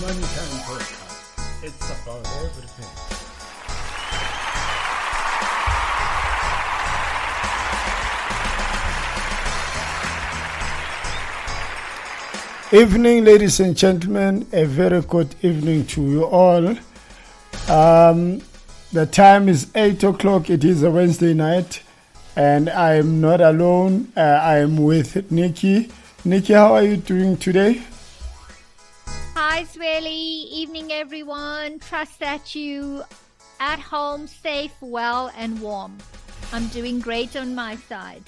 Money Time Podcast. It's about everything. Evening, ladies and gentlemen. A very good evening to you all. The time is 8 o'clock. It is a Wednesday night, and I am not alone. I am with Nikki. Nikki, how are you doing today? Hi, Swelly. Evening, everyone. Trust that you at home, safe, well, and warm. I'm doing great on my side.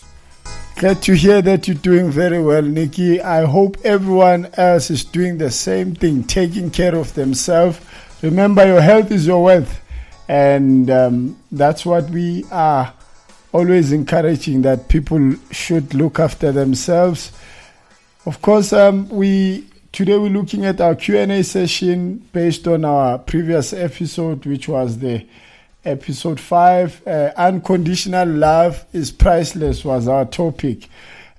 Glad to hear that you're doing very well, Nikki. I hope everyone else is doing the same thing, taking care of themselves. Remember, your health is your wealth. And that's what we are always encouraging, that people should look after themselves. Of course, today we're looking at our Q&A session based on our previous episode, which was the episode 5. Unconditional love is priceless was our topic.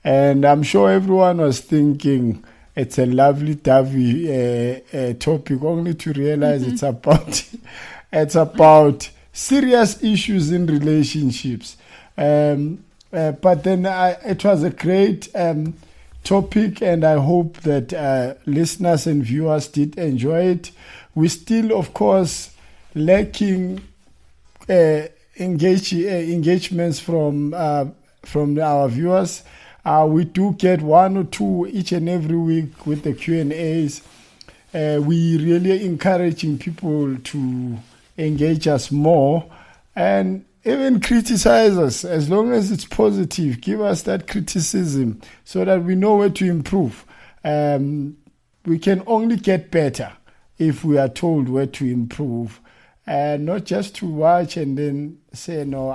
And I'm sure everyone was thinking it's a lovely-dovey topic, only to realize it's about serious issues in relationships. But then it was a great topic, and I hope that listeners and viewers did enjoy it. We still, of course, lacking engagements from our viewers. We do get 1 or 2 each and every week with the Q&As. We really encouraging people to engage us more and even criticize us, as long as it's positive. Give us that criticism so that we know where to improve. We can only get better if we are told where to improve, and not just to watch and then say, no,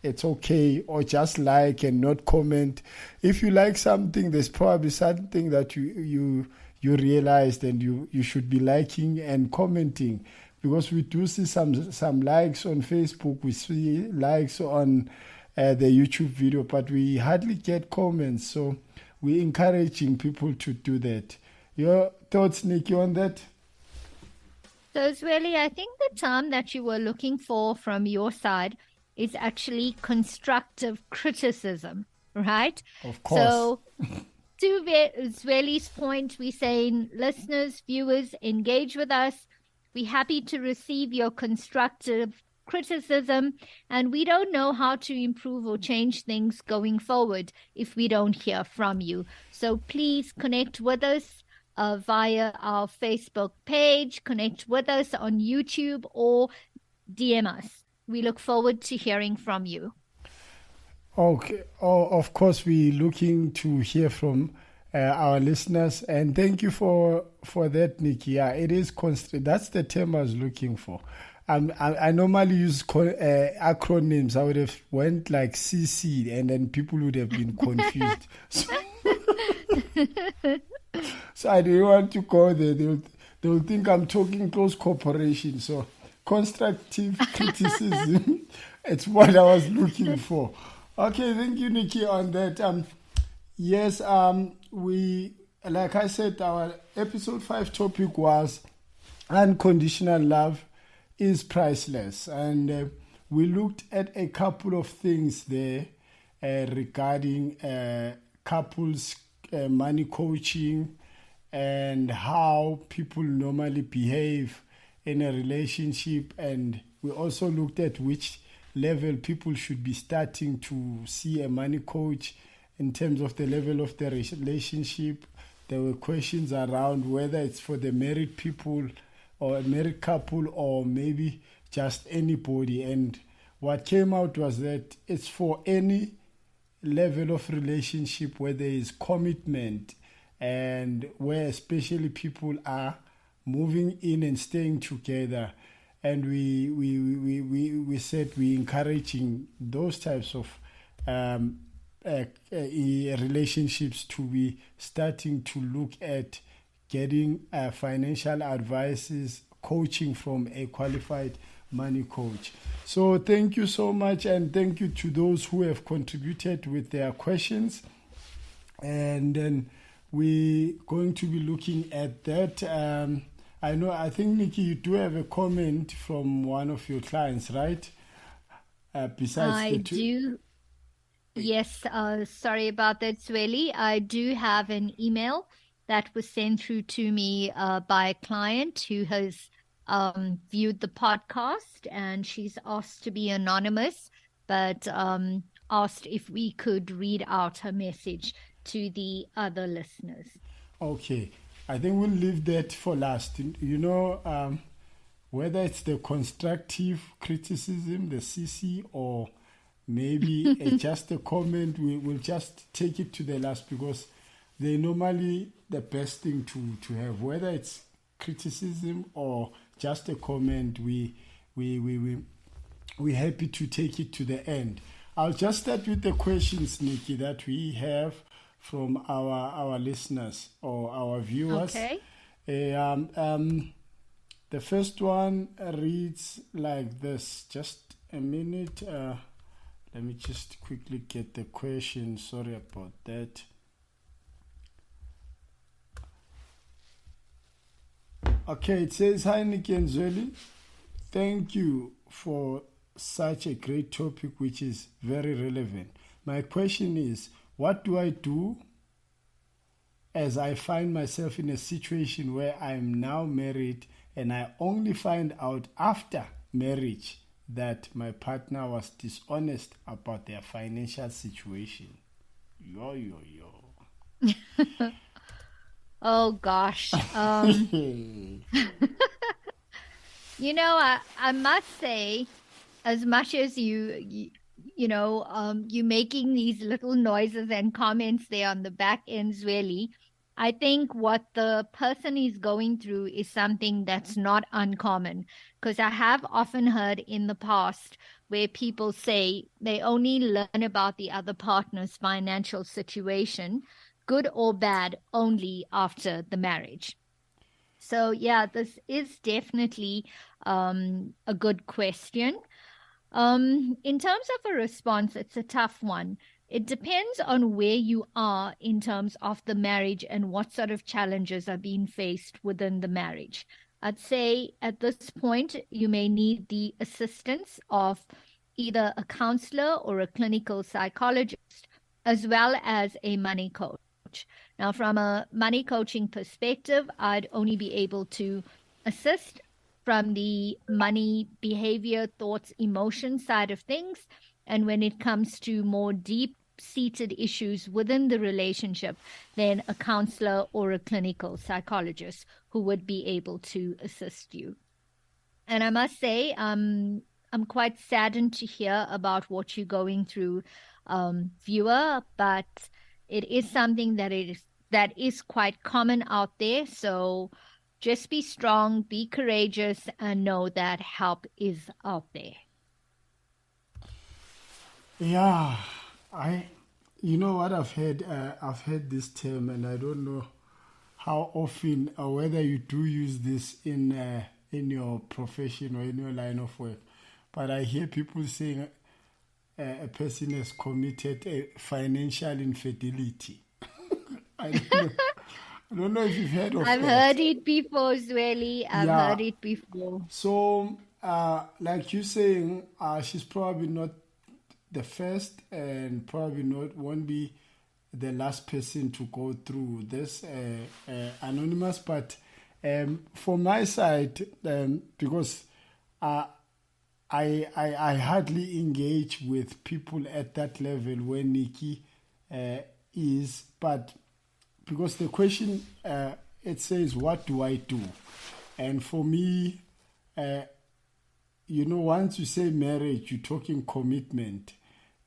it's okay, or just like and not comment. If you like something, there's probably something that you realized and you should be liking and commenting. Because we do see some likes on Facebook, we see likes on the YouTube video, but we hardly get comments. So we're encouraging people to do that. Your thoughts, Nikki, on that? So, Swelly, I think the term that you were looking for from your side is actually constructive criticism, right? Of course. So, to Swelly's point, we're saying, listeners, viewers, engage with us. We're happy to receive your constructive criticism, and we don't know how to improve or change things going forward if we don't hear from you. So please connect with us via our Facebook page, connect with us on YouTube, or DM us. We look forward to hearing from you. Okay. Of course, we're looking to hear from our listeners, and thank you for that, Nikki. Yeah, it is that's the term I was looking for. I normally use acronyms. I would have went like CC, and then people would have been confused. So I didn't want to go there. They'll think I'm talking close cooperation. So constructive criticism, it's what I was looking for. Okay, thank you, Nikki, on that. Yes, we, like I said, our episode 5 topic was unconditional love is priceless. And we looked at a couple of things there regarding couples money coaching and how people normally behave in a relationship. And we also looked at which level people should be starting to see a money coach in terms of the level of the relationship. There were questions around whether it's for the married people or a married couple or maybe just anybody. And what came out was that it's for any level of relationship where there is commitment and where especially people are moving in and staying together. And we said we're encouraging those types of relationships to be starting to look at getting financial advices, coaching from a qualified money coach. So thank you so much, and thank you to those who have contributed with their questions. And then we're going to be looking at that. I know. I think Nikki, you do have a comment from one of your clients, right? Besides I the two. do. Yes, sorry about that, Sweli. I do have an email that was sent through to me by a client who has viewed the podcast, and she's asked to be anonymous, but asked if we could read out her message to the other listeners. Okay, I think we'll leave that for last. Whether it's the constructive criticism, the CC, or maybe just a comment, we'll just take it to the last because they're normally the best thing to have. Whether it's criticism or just a comment, we're happy to take it to the end. I'll just start with the questions, Nikki, that we have from our listeners or our viewers. Okay. The first one reads like this. Just a minute. Let me just quickly get the question. Sorry about that. Okay, it says, "Hi, Nikki and Zweli. Thank you for such a great topic, which is very relevant. My question is, what do I do as I find myself in a situation where I am now married and I only find out after marriage that my partner was dishonest about their financial situation?" Yo. Oh gosh. I must say, as much as you making these little noises and comments there on the back ends, really, I think what the person is going through is something that's not uncommon. Because I have often heard in the past where people say they only learn about the other partner's financial situation, good or bad, only after the marriage. So, yeah, this is definitely a good question. In terms of a response, it's a tough one. It depends on where you are in terms of the marriage and what sort of challenges are being faced within the marriage. I'd say at this point, you may need the assistance of either a counselor or a clinical psychologist, as well as a money coach. Now, from a money coaching perspective, I'd only be able to assist from the money behavior, thoughts, emotion side of things. And when it comes to more deep seated issues within the relationship, then a counselor or a clinical psychologist who would be able to assist you. And I must say, I'm quite saddened to hear about what you're going through, viewer, but it is something that is quite common out there. So just be strong, be courageous, and know that help is out there. Yeah, you know what I've heard this term, and I don't know how often or whether you do use this in your profession or in your line of work, but I hear people saying a person has committed a financial infidelity. I don't know. I don't know if you've heard of I've that. heard it before, Zweli. I've heard it before. So, like you're saying, she's probably not the first and probably won't be the last person to go through this, anonymous. But from my side, because I hardly engage with people at that level where Nikki is, but because the question, it says, what do I do? And for me, once you say marriage, you're talking commitment.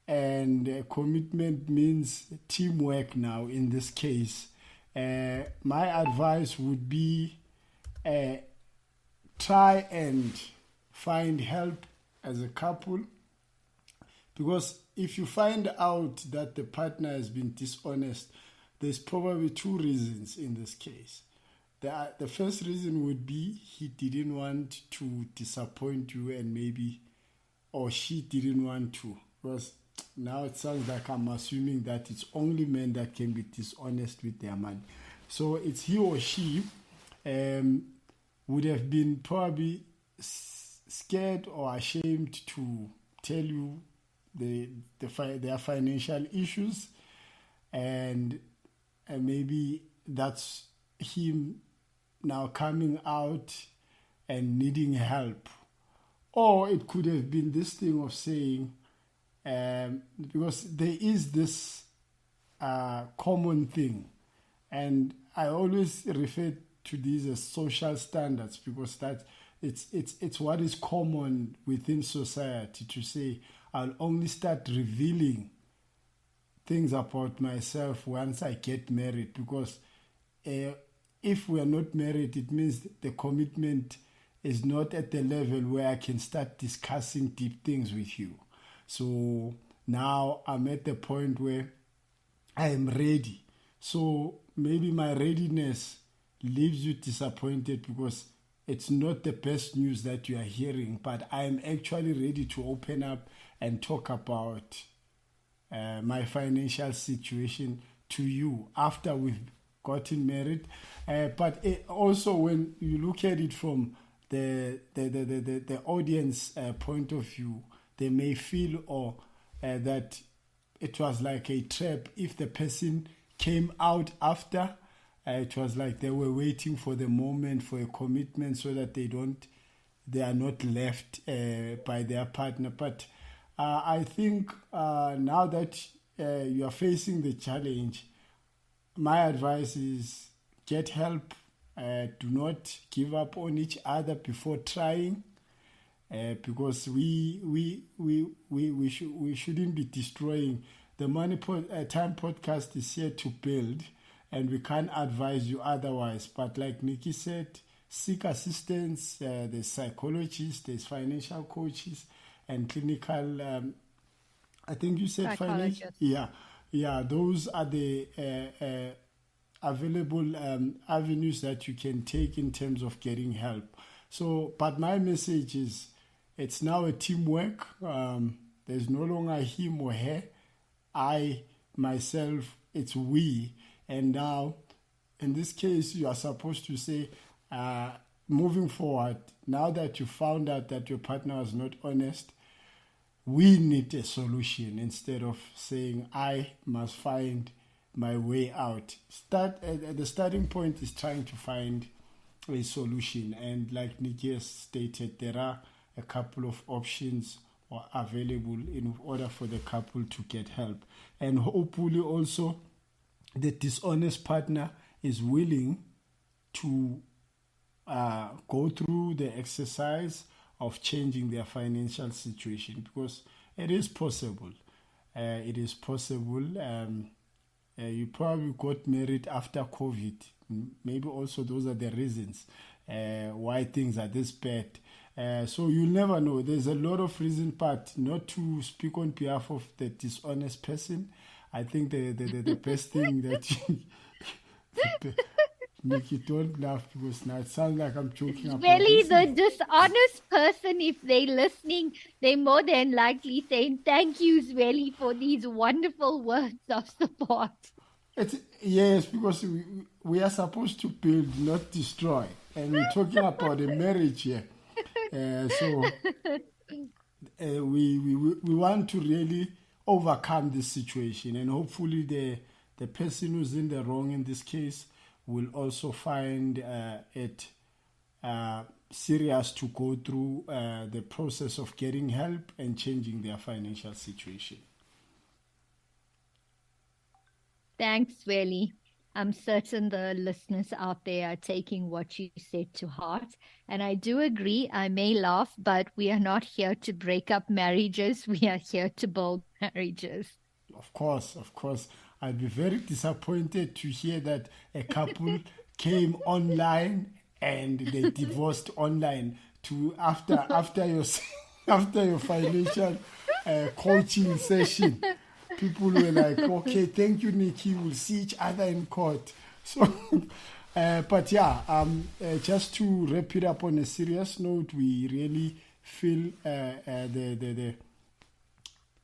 And commitment means teamwork now in this case. My advice would be try and find help as a couple, because if you find out that the partner has been dishonest, there's probably two reasons in this case. The first reason would be he didn't want to disappoint you, and maybe, or she didn't want to. Because now it sounds like I'm assuming that it's only men that can be dishonest with their money. So it's he or she would have been probably scared or ashamed to tell you their financial issues, and maybe that's him now coming out and needing help. Or it could have been this thing of saying, because there is this common thing, and I always refer to these as social standards, because that it's what is common within society to say, I'll only start revealing things about myself once I get married, because if we are not married, it means the commitment is not at the level where I can start discussing deep things with you. So now I'm at the point where I am ready. So maybe my readiness leaves you disappointed because it's not the best news that you are hearing, but I am actually ready to open up and talk about my financial situation to you after we've gotten married. But also, when you look at it from the audience point of view, they may feel that it was like a trap if the person came out after. It was like they were waiting for the moment for a commitment so that they are not left by their partner. But I think now that you are facing the challenge, my advice is get help. Do not give up on each other before trying, because we shouldn't be destroying the Money Time podcast is here to build, and we can't advise you otherwise. But like Nikki said, seek assistance. There's psychologists, there's financial coaches, and clinical. I think you said financial. Yeah. Those are the available avenues that you can take in terms of getting help. So, but my message is, it's now a teamwork. There's no longer him or her. I, myself, it's we. And now, in this case, you are supposed to say, moving forward, now that you found out that your partner was not honest, we need a solution, instead of saying, I must find my way out. The starting point is trying to find a solution, and like Nikki has stated, there are a couple of options available in order for the couple to get help. And hopefully also the dishonest partner is willing to go through the exercise of changing their financial situation, because it is possible. It is possible. You probably got married after COVID. Maybe also those are the reasons why things are this bad. So you'll never know. There's a lot of reasons, but not to speak on behalf of the dishonest person. I think the best thing that Nikki, don't laugh, because now it sounds like I'm joking about Really, this. the dishonest person, if they're listening, they're more than likely saying, thank you, Zweli, for these wonderful words of support. Yes, because we are supposed to build, not destroy. And we're talking about a marriage here. So we want to really overcome this situation. And hopefully the person who's in the wrong in this case will also find it serious to go through the process of getting help and changing their financial situation. Thanks, Zweli. I'm certain the listeners out there are taking what you said to heart. And I do agree, I may laugh, but we are not here to break up marriages. We are here to build marriages. Of course. I'd be very disappointed to hear that a couple came online and they divorced online after your financial coaching session. People were like, okay, thank you, Nikki. We'll see each other in court. So, but yeah, just to wrap it up on a serious note, we really feel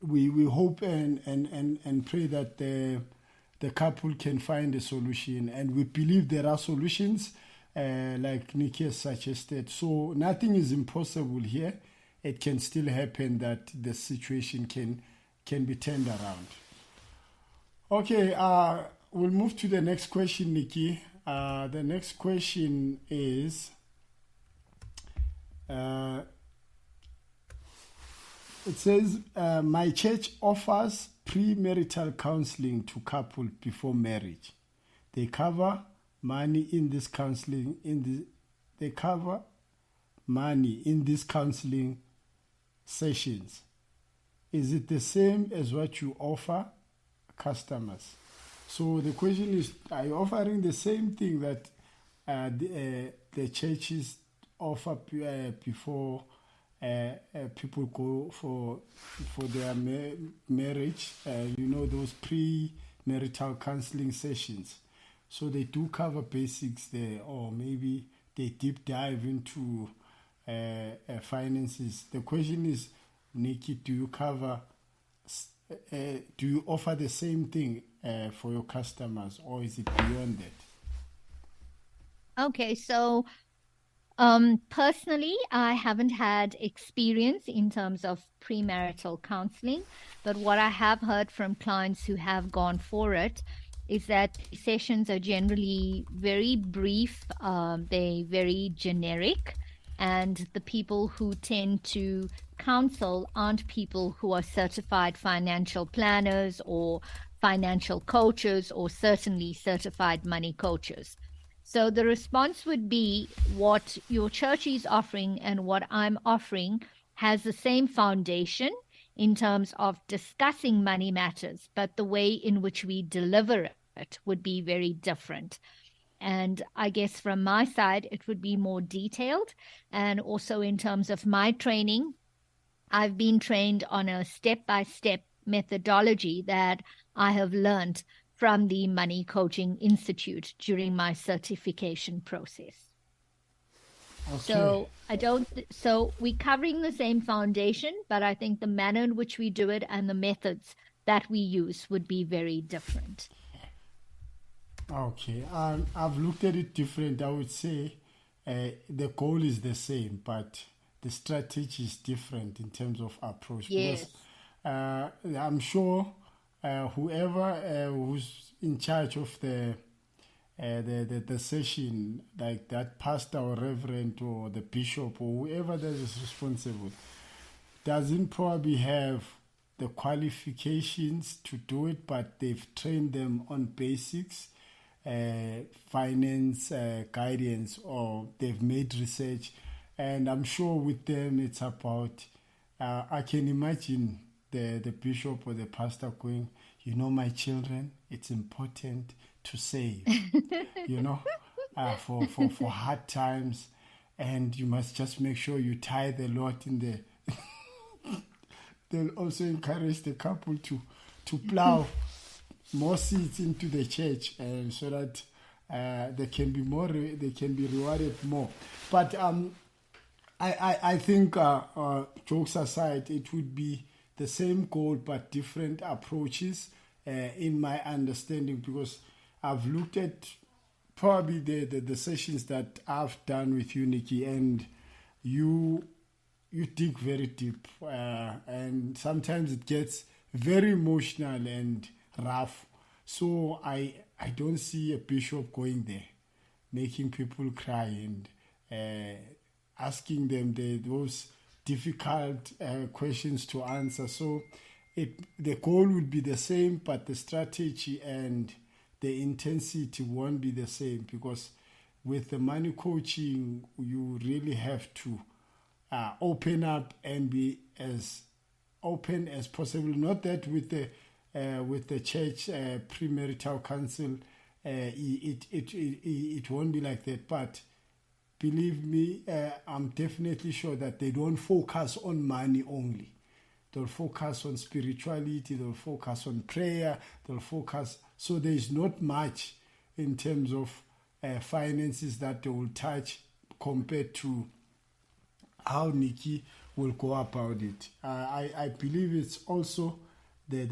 we hope and pray that the couple can find a solution, and we believe there are solutions. like Nikki has suggested. So nothing is impossible here. It can still happen that the situation can be turned around. Okay, we'll move to the next question, Nikki. The next question is, it says, my church offers premarital counseling to couples before marriage. They cover money in this counseling they cover money in these counseling sessions. Is it the same as what you offer customers? So the question is, are you offering the same thing that the churches offer before people go for their marriage? Those pre-marital counseling sessions. So they do cover basics there, or maybe they deep dive into finances. The question is, Nikki, do you offer the same thing for your customers, or is it beyond that? Okay, so personally, I haven't had experience in terms of premarital counseling, but what I have heard from clients who have gone for it is that sessions are generally very brief, they're very generic, and the people who tend to counsel aren't people who are certified financial planners or financial coaches, or certainly certified money coaches. So the response would be, what your church is offering and what I'm offering has the same foundation in terms of discussing money matters, but the way in which we deliver it would be very different. And I guess from my side, it would be more detailed. And also in terms of my training, I've been trained on a step-by-step methodology that I have learned from the Money Coaching Institute during my certification process. Okay. So we're covering the same foundation, but I think the manner in which we do it and the methods that we use would be very different. Okay, I've looked at it different. I would say the goal is the same, but the strategy is different in terms of approach. Yes. Because I'm sure whoever who's in charge of the session, like that pastor or reverend or the bishop or whoever that is responsible, doesn't probably have the qualifications to do it, but they've trained them on basics, finance guidance, or they've made research. And I'm sure with them it's about, I can imagine the bishop or the pastor going, my children, it's important to save, for hard times, and you must just make sure you tithe a lot in the they'll also encourage the couple to plow more seeds into the church, and so that they can be rewarded more. But I think jokes aside, it would be the same goal but different approaches in my understanding, because I've looked at probably the sessions that I've done with you, Nikki, and you dig very deep, and sometimes it gets very emotional and rough. So I don't see a bishop going there, making people cry and asking them those difficult questions to answer. So the goal would be the same, but the strategy and the intensity won't be the same, because with the money coaching, you really have to open up and be as open as possible. Not that with the church premarital counsel, it won't be like that. But believe me, I'm definitely sure that they don't focus on money only. They'll focus on spirituality. They'll focus on prayer. They'll focus. So there is not much in terms of finances that they will touch compared to how Nikki will go about it. I believe it's also the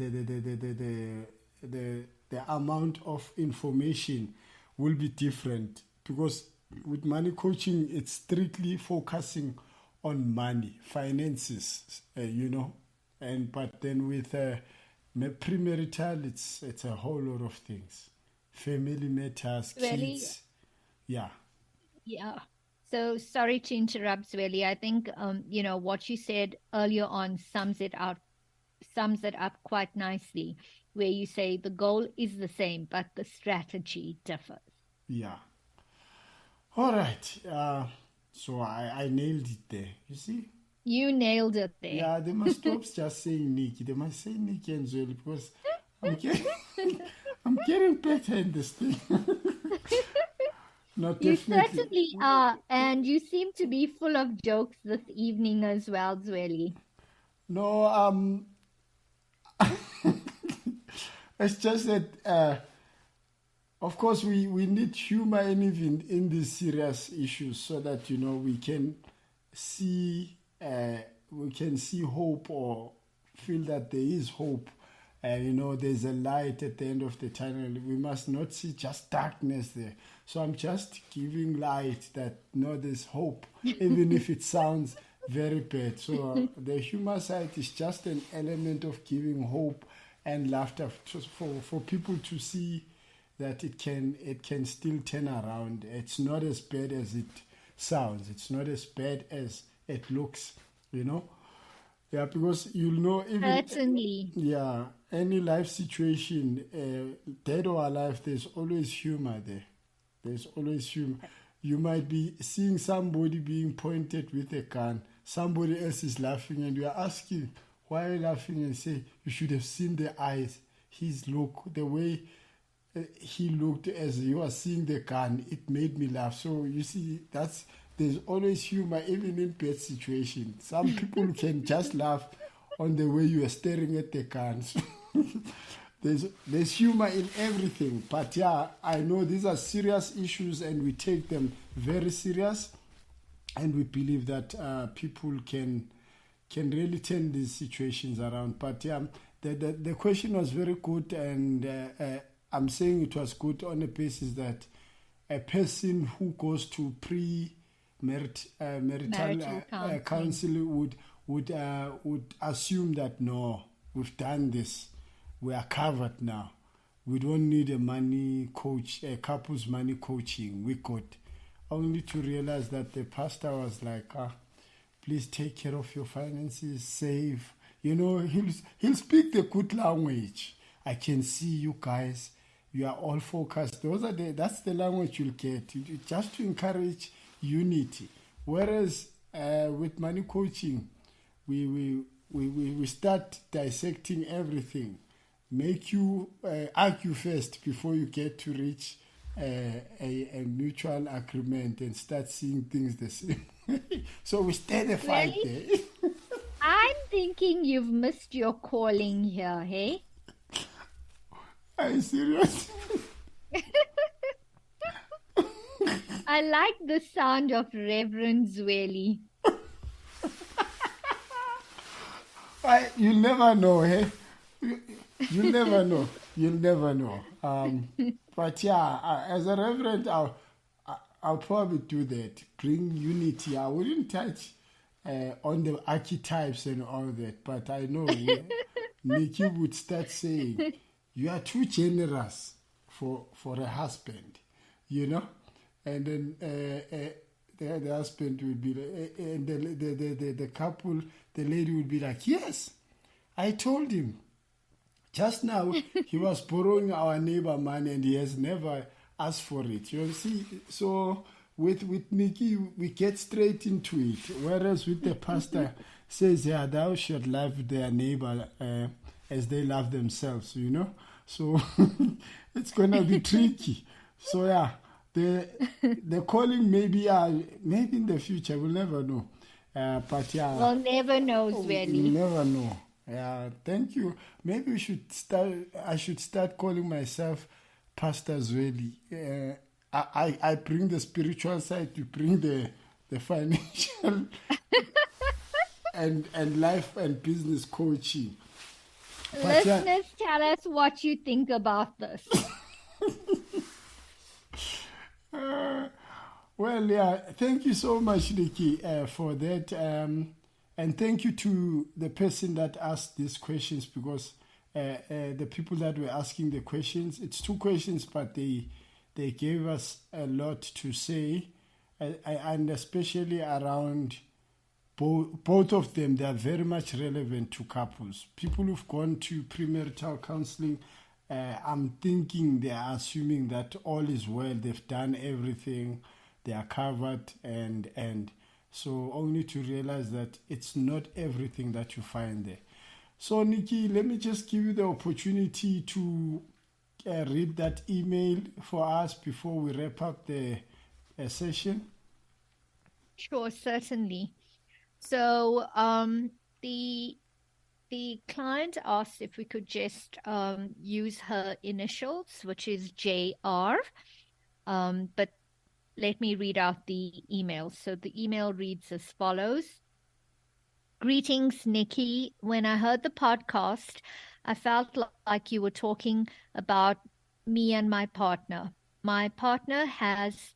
amount of information will be different, because with money coaching, it's strictly focusing on money, finances, but then with premarital, it's a whole lot of things, family matters, Really, kids, yeah, yeah. So sorry to interrupt, Zweli. I think what you said earlier on sums it up quite nicely, where you say the goal is the same, but the strategy differs. yeah. All right. So I nailed it there. You see? You nailed it there. Yeah, they must stop just saying Nikki. They must say Nikki and Zoe because I'm getting I'm getting better in this thing. Not You definitely. certainly are, and you seem to be full of jokes this evening as well, Zweli. No, it's just that of course we need humor and even in these serious issues so that see we can see hope or feel that there is hope and there's a light at the end of the tunnel. We must not see just darkness there. So I'm just giving light that there's hope even if it sounds very bad. So the humor side is just an element of giving hope and laughter for people to see that it can still turn around. It's not as bad as it sounds. It's not as bad as it looks, Yeah, because even Certainly. yeah, any life situation, dead or alive, there's always humor there. There's always humor. You might be seeing somebody being pointed with a gun. Somebody else is laughing, and you are asking why are you laughing, and say you should have seen the eyes, his look, the way he looked as he was seeing the gun. It made me laugh. So you see, there's always humor even in bad situations. Some people can just laugh on the way you are staring at the guns. There's humor in everything. But yeah, I know these are serious issues and we take them very serious, and we believe that people can really turn these situations around. But yeah, the question was very good, and I'm saying it was good on the basis that a person who goes to marital Marital counseling. counseling would assume that no, we've done this, we are covered now. We don't need a couple's money coaching. We got, only to realize that the pastor was like, please take care of your finances, save. He'll speak the good language. I can see you guys. You are all focused. That's the language you'll get. Just to encourage unity. Whereas with money coaching, we start dissecting everything. Make you argue first before you get to reach a mutual agreement and start seeing things the same. So we start the fight Really? there. I'm thinking you've missed your calling here, hey? Are you serious? I like the sound of Reverend Zweli. You'll never know, hey? You'll never know. You'll never know. But yeah, as a reverend, I'll probably do that. Bring unity. I wouldn't touch on the archetypes and all that, but I know Nikki would start saying, "You are too generous for a husband," and then the husband would be like, and the couple, the lady would be like, "Yes, I told him. Just now, he was borrowing our neighbor money and he has never asked for it." You see, so with Nikki, we get straight into it. Whereas with the pastor, says, yeah, thou should love their neighbor as they love themselves, So it's going to be tricky. So yeah, the calling maybe in the future, we'll never know. But yeah. We'll never know, We'll Zweli. never know. Yeah, thank you. Maybe I should start calling myself Pastor Zweli. I bring the spiritual side, you bring the financial and life and business coaching. But yeah, Listeners, tell us what you think about this. Well, yeah, thank you so much, Nikki, for that. And thank you to the person that asked these questions because the people that were asking the questions, it's two questions, but they gave us a lot to say, and especially around both of them, they are very much relevant to couples. People who've gone to premarital counseling, I'm thinking they are assuming that all is well, they've done everything, they are covered, and so only to realize that it's not everything that you find there. So, Nikki, let me just give you the opportunity to read that email for us before we wrap up the session. Sure, certainly. So the client asked if we could just use her initials, which is JR. But let me read out the email. So the email reads as follows. Greetings, Nikki. When I heard the podcast, I felt like you were talking about me and my partner. My partner has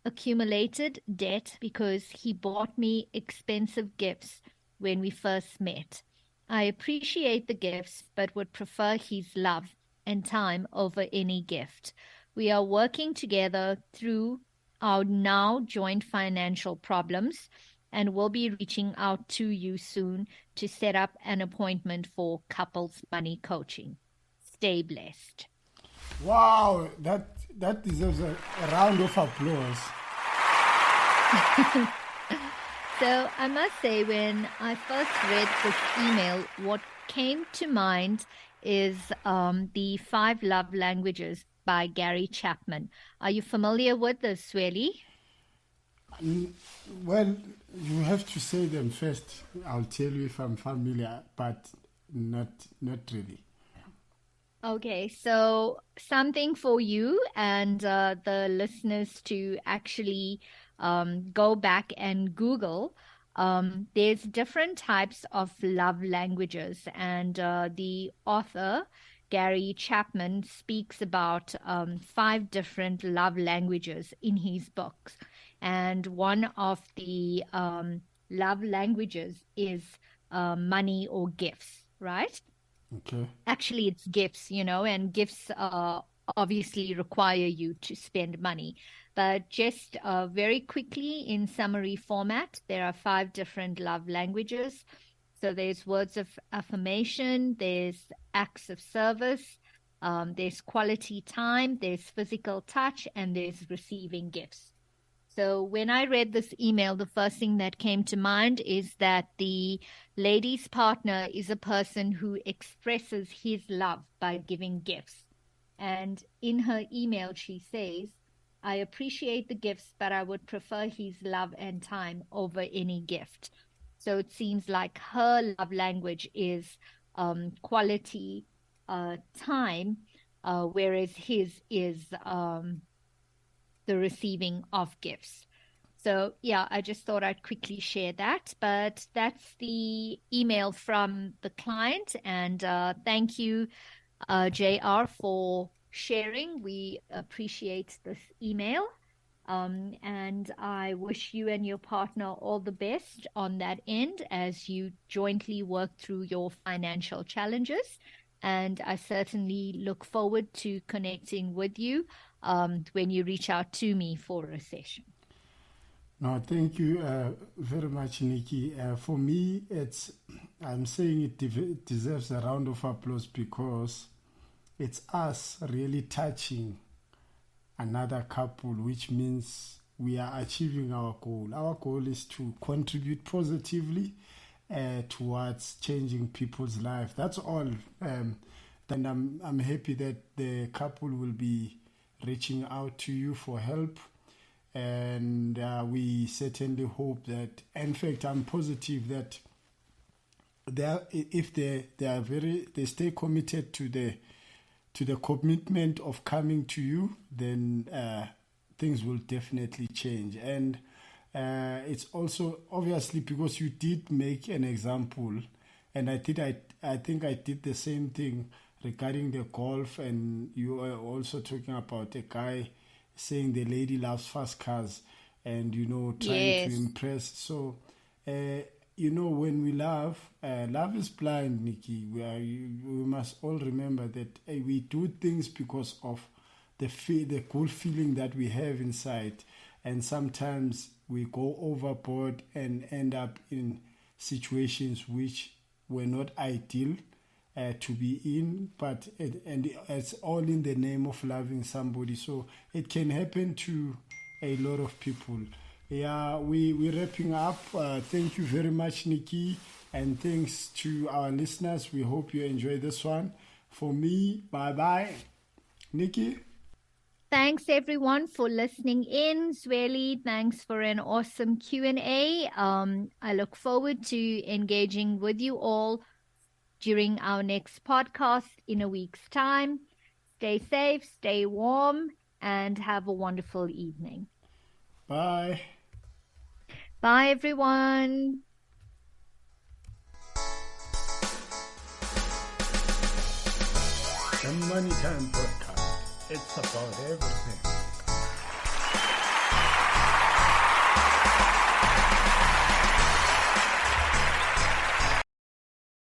accumulated debt because he bought me expensive gifts when we first met. I appreciate the gifts, but would prefer his love and time over any gift. We are working together through our now joint financial problems and will be reaching out to you soon to set up an appointment for couples money coaching. Stay blessed. Wow, that deserves a round of applause. So I must say, when I first read this email, what came to mind is the Five Love Languages by Gary Chapman. Are you familiar with this, Sweli? Well, you have to say them first. I'll tell you if I'm familiar, but not really. Okay, so something for you and the listeners to actually go back and Google. There's different types of love languages, and the author, Gary Chapman, speaks about five different love languages in his books. And one of the love languages is money or gifts, right? Okay. Actually, it's gifts, and gifts obviously require you to spend money. But just very quickly in summary format, there are five different love languages. So there's words of affirmation, there's acts of service, there's quality time, there's physical touch, and there's receiving gifts. So when I read this email, the first thing that came to mind is that the lady's partner is a person who expresses his love by giving gifts. And in her email, she says, I appreciate the gifts, but I would prefer his love and time over any gift. So it seems like her love language is quality time, whereas his is the receiving of gifts. So, yeah, I just thought I'd quickly share that. But that's the email from the client. And thank you, JR, for sharing. We appreciate this email. And I wish you and your partner all the best on that end as you jointly work through your financial challenges. And I certainly look forward to connecting with you when you reach out to me for a session. No, thank you very much, Nikki. For me, I'm saying it deserves a round of applause because it's us really touching another couple, which means we are achieving our goal. Our goal is to contribute positively towards changing people's life. That's all. Then I'm happy that the couple will be reaching out to you for help, and we certainly hope that. In fact, I'm positive that if they stay committed to the commitment of coming to you, then things will definitely change. And it's also obviously because you did make an example, and I think I did the same thing regarding the golf, and you are also talking about a guy saying the lady loves fast cars. and trying to Yes. impress. So when we love, love is blind, Nikki. We must all remember that we do things because of the good feeling that we have inside, and sometimes we go overboard and end up in situations which were not ideal to be in, but it's all in the name of loving somebody. So it can happen to a lot of people. Yeah, we're wrapping up. Thank you very much, Nikki, and thanks to our listeners. We hope you enjoy this one. For me, bye bye, Nikki. Thanks everyone for listening in. Zweli, thanks for an awesome Q&A. I look forward to engaging with you all during our next podcast in a week's time. Stay safe, stay warm, and have a wonderful evening. Bye. Bye, everyone. The Money Time Podcast. It's about everything.